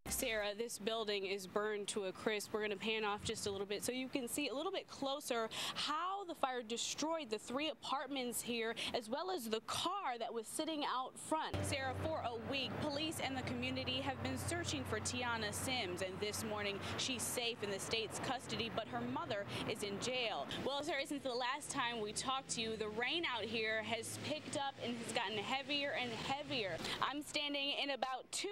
Sarah, this building is burned to a crisp. We're going to pan off just a little bit so you can see a little bit closer how the fire destroyed the 3 apartments here, as well as the car that was sitting out front. Sarah, for a week, police and the community have been searching for Tiana Sims, and this morning she's safe in the state's custody, but her mother is in jail. Well, Sarah, since the last time we talked to you, the rain out here has picked up and has gotten heavier and heavier. I'm standing in about 2.5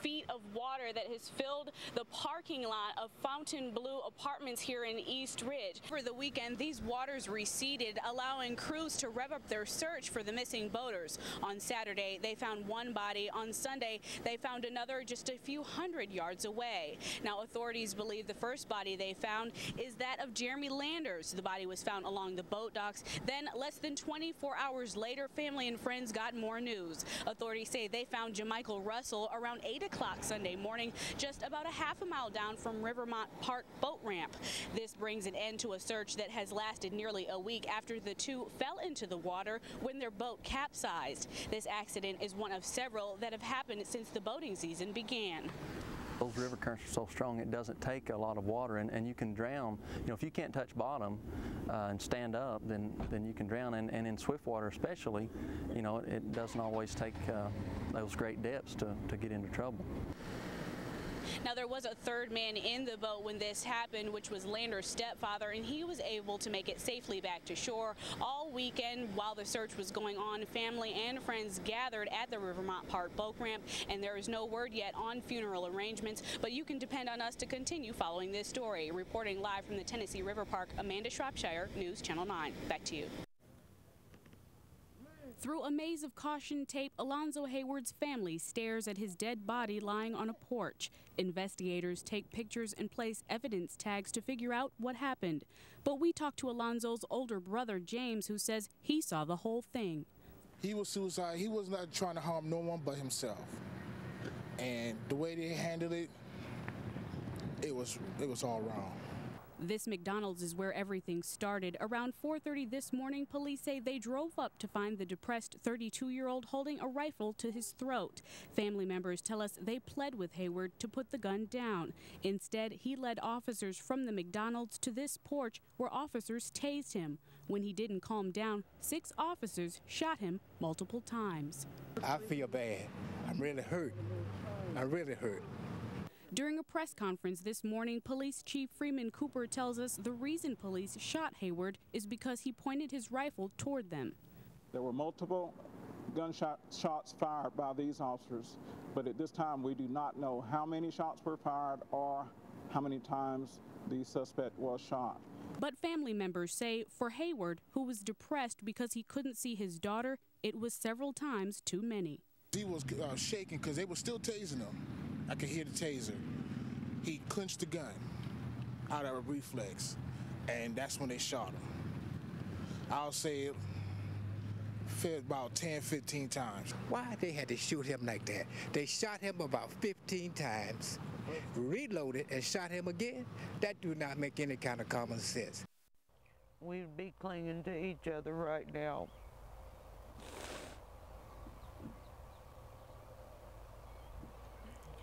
feet of water that has filled the parking lot of Fountain Blue Apartments here in East Ridge. For the weekend, these waters receded, allowing crews to rev up their search for the missing boaters. On Saturday, they found 1 body. On Sunday, they found another just a few hundred yards away. Now, authorities believe the first body they found is that of Jeremy Landers. The body was found along the boat docks. Then, less than 24 hours later, family and friends got more news. Authorities say they found Jamichael Russell around 8 o'clock Sunday morning, just about a half a mile down from Rivermont Park boat ramp. This brings an end to a search that has lasted nearly a week after the 2 fell into the water when their boat capsized. This accident is one of several that have happened since the boating season began. Those river currents are so strong it doesn't take a lot of water, and you can drown. You know, if you can't touch bottom and stand up, then you can drown. And in swift water especially, you know, it doesn't always take those great depths to get into trouble. Now, there was a 3rd man in the boat when this happened, which was Lander's stepfather, and he was able to make it safely back to shore. All weekend while the search was going on, family and friends gathered at the Rivermont Park boat ramp, and there is no word yet on funeral arrangements, but you can depend on us to continue following this story. Reporting live from the Tennessee River Park, Amanda Shropshire, News Channel 9. Back to you. Through a maze of caution tape, Alonzo Hayward's family stares at his dead body lying on a porch. Investigators take pictures and place evidence tags to figure out what happened. But we talked to Alonzo's older brother, James, who says he saw the whole thing. He was suicide. He was not trying to harm no one but himself. And the way they handled it, it was all wrong. This McDonald's is where everything started. Around 4:30 this morning, police say they drove up to find the depressed 32-year-old holding a rifle to his throat. Family members tell us they pled with Hayward to put the gun down. Instead, he led officers from the McDonald's to this porch where officers tased him. When he didn't calm down, 6 officers shot him multiple times. I feel bad. I'm really hurt. I'm really hurt. During a press conference this morning, Police Chief Freeman Cooper tells us the reason police shot Hayward is because he pointed his rifle toward them. There were multiple shots fired by these officers, but at this time we do not know how many shots were fired or how many times the suspect was shot. But family members say for Hayward, who was depressed because he couldn't see his daughter, it was several times too many. He was shaking because they were still tasing him. I could hear the taser. He clenched the gun out of a reflex, and that's when they shot him. I'll say it fed about 10, 15 times. Why they had to shoot him like that? They shot him about 15 times, reloaded and shot him again? That do not make any kind of common sense. We'd be clinging to each other right now.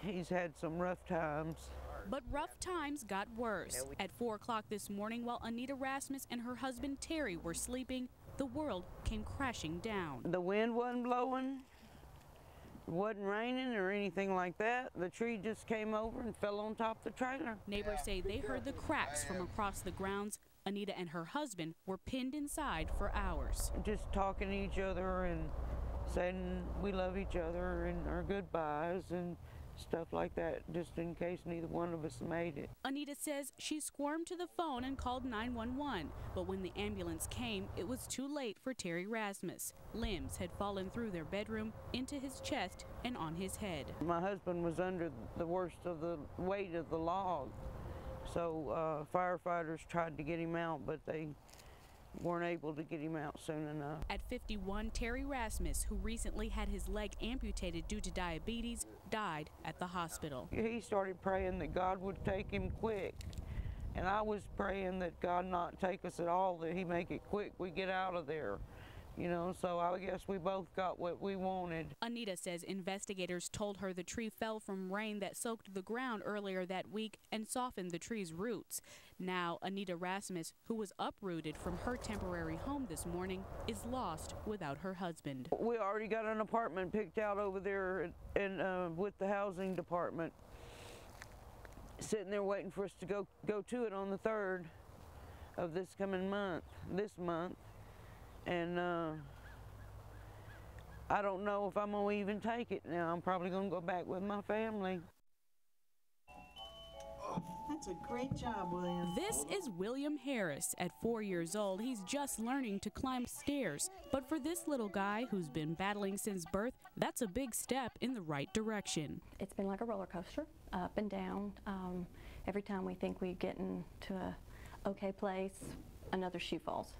He's had some rough times. But rough times got worse. At 4 o'clock this morning, while Anita Rasmus and her husband Terry were sleeping, the world came crashing down. The wind wasn't blowing, it wasn't raining or anything like that. The tree just came over and fell on top of the trailer. Neighbors say they heard the cracks from across the grounds. Anita and her husband were pinned inside for hours. Just talking to each other and saying we love each other and our goodbyes and stuff like that, just in case neither one of us made it. Anita says she squirmed to the phone and called 911, but when the ambulance came, it was too late for Terry Rasmus. Limbs had fallen through their bedroom, into his chest, and on his head. My husband was under the worst of the weight of the log, so firefighters tried to get him out, but they weren't able to get him out soon enough. At 51, Terry Rasmus, who recently had his leg amputated due to diabetes, died at the hospital. He started praying that God would take him quick, and I was praying that God not take us at all, that he make it quick, we get out of there. you know, so I guess we both got what we wanted. Anita says investigators told her the tree fell from rain that soaked the ground earlier that week and softened the tree's roots. Now, Anita Rasmus, who was uprooted from her temporary home this morning, is lost without her husband. We already got an apartment picked out over there with the housing department, sitting there waiting for us to go to it on the 3rd of this month. And I don't know if I'm going to even take it now. I'm probably going to go back with my family. That's a great job, William. This is William Harris. At 4 years old, he's just learning to climb stairs. But for this little guy who's been battling since birth, that's a big step in the right direction. It's been like a roller coaster, up and down. Every time we think we get into a okay place, another shoe falls,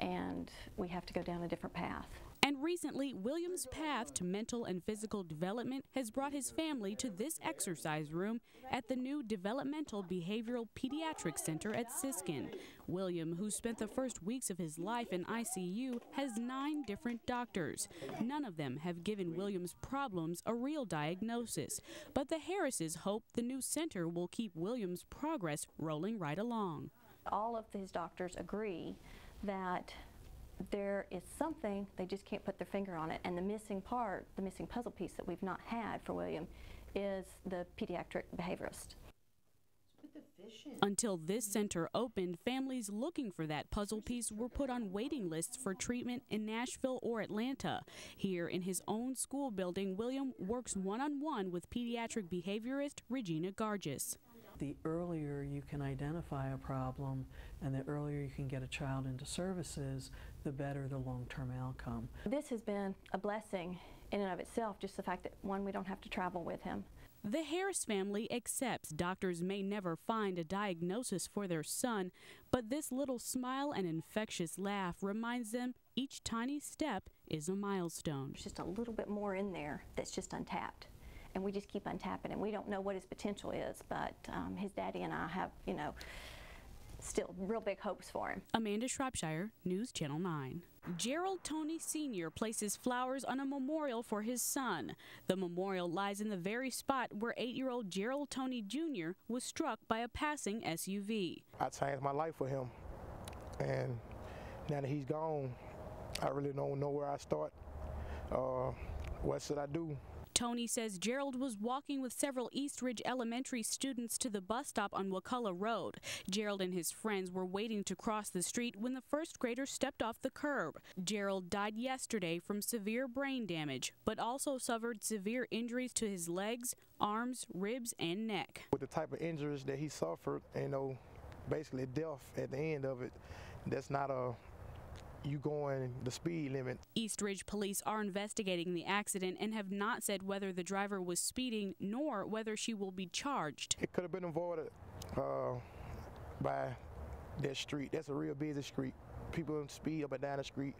and we have to go down a different path. And recently, William's path to mental and physical development has brought his family to this exercise room at the new Developmental Behavioral Pediatric Center at Siskin. William, who spent the first weeks of his life in ICU, has 9 different doctors. None of them have given William's problems a real diagnosis. But the Harrises hope the new center will keep William's progress rolling right along. All of his doctors agree that there is something, they just can't put their finger on it, and the missing part, the missing puzzle piece that we've not had for William is the pediatric behaviorist. Until this center opened, families looking for that puzzle piece were put on waiting lists for treatment in Nashville or Atlanta. Here in his own school building, William works one-on-one with pediatric behaviorist Regina Gargis. The earlier you can identify a problem and the earlier you can get a child into services, the better the long-term outcome. This has been a blessing in and of itself, just the fact that, one, we don't have to travel with him. The Harris family accepts doctors may never find a diagnosis for their son, but this little smile and infectious laugh reminds them each tiny step is a milestone. There's just a little bit more in there that's just untapped. And we just keep untapping, and we don't know what his potential is, but his daddy and I have, you know, still real big hopes for him. Amanda Shropshire, News Channel 9. Gerald Toney Sr. places flowers on a memorial for his son. The memorial lies in the very spot where 8-year-old Gerald Toney Jr. was struck by a passing SUV. I changed my life for him, and now that he's gone, I really don't know where I start. What should I do? Tony says Gerald was walking with several East Ridge Elementary students to the bus stop on Wakulla Road. Gerald and his friends were waiting to cross the street when the first grader stepped off the curb. Gerald died yesterday from severe brain damage, but also suffered severe injuries to his legs, arms, ribs, and neck. With the type of injuries that he suffered, you know, basically death at the end of it, that's not you going the speed limit. East Ridge police are investigating the accident and have not said whether the driver was speeding nor whether she will be charged. It could have been avoided by that street. That's a real busy street. People speed up and down the street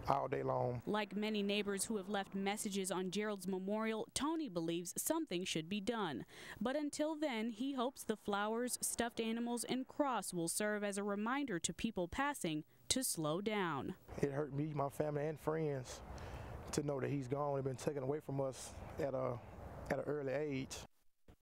all day long. Like many neighbors who have left messages on Gerald's memorial, Tony believes something should be done. But until then, he hopes the flowers, stuffed animals, and cross will serve as a reminder to people passing to slow down. It hurt me, my family, and friends to know that he's gone and been taken away from us at an early age.